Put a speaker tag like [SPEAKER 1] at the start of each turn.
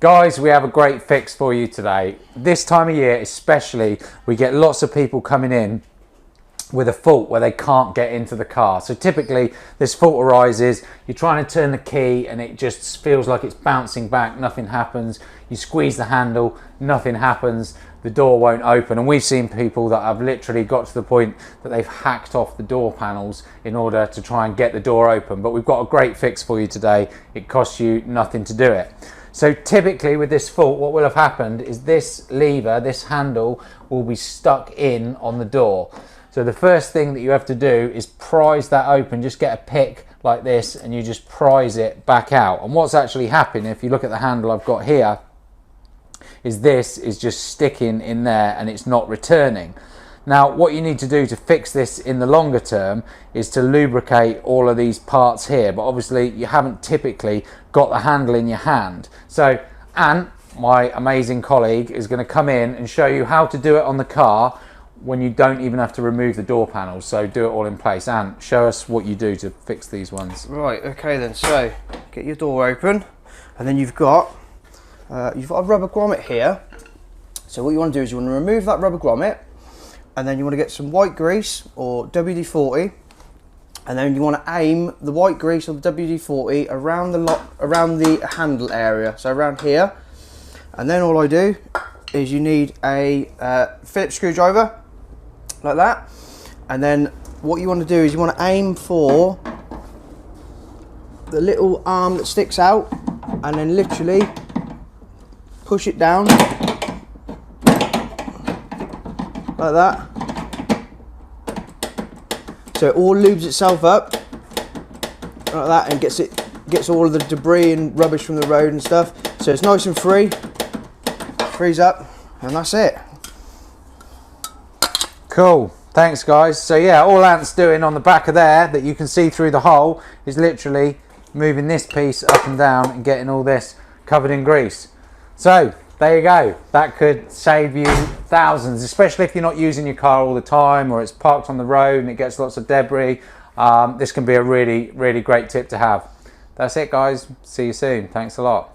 [SPEAKER 1] Guys, we have a great fix for you today. This time of year especially, we get lots of people coming in with a fault where they can't get into the car. So typically this fault arises, you're trying to turn the key and it just feels like it's bouncing back, nothing happens. You squeeze the handle, nothing happens, the door won't open. And we've seen people that have literally got to the point that they've hacked off the door panels in order to try and get the door open. But we've got a great fix for you today. It costs you nothing to do it. So typically with this fault, what will have happened is this lever, this handle, will be stuck in on the door. So the first thing that you have to do is prise that open. Just get a pick like this and you just prise it back out. And what's actually happening, if you look at the handle I've got here, is this is just sticking in there and it's not returning. Now what you need to do to fix this in the longer term is to lubricate all of these parts here, but obviously you haven't typically got the handle in your hand. So Ant, my amazing colleague, is going to come in and show you how to do it on the car when you don't even have to remove the door panels. So do it all in place. Ant, show us what you do to fix these ones.
[SPEAKER 2] Right, okay then, so get your door open and then you've got a rubber grommet here. So what you want to do is you want to remove that rubber grommet and then you want to get some white grease or WD-40 and then you want to aim the white grease or the WD-40 around the handle area, so around here. And then all I do is you need a Phillips screwdriver like that, and then what you want to do is you want to aim for the little arm that sticks out and then literally push it down like that, so it all lubes itself up like that and gets all of the debris and rubbish from the road and stuff, so it's nice and frees up, and that's it.
[SPEAKER 1] Cool, thanks guys. So yeah, all Ant's doing on the back of there that you can see through the hole is literally moving this piece up and down and getting all this covered in grease. So there you go, that could save you thousands, especially if you're not using your car all the time or it's parked on the road and it gets lots of debris. This can be a really great tip to have. That's it guys, see you soon, thanks a lot.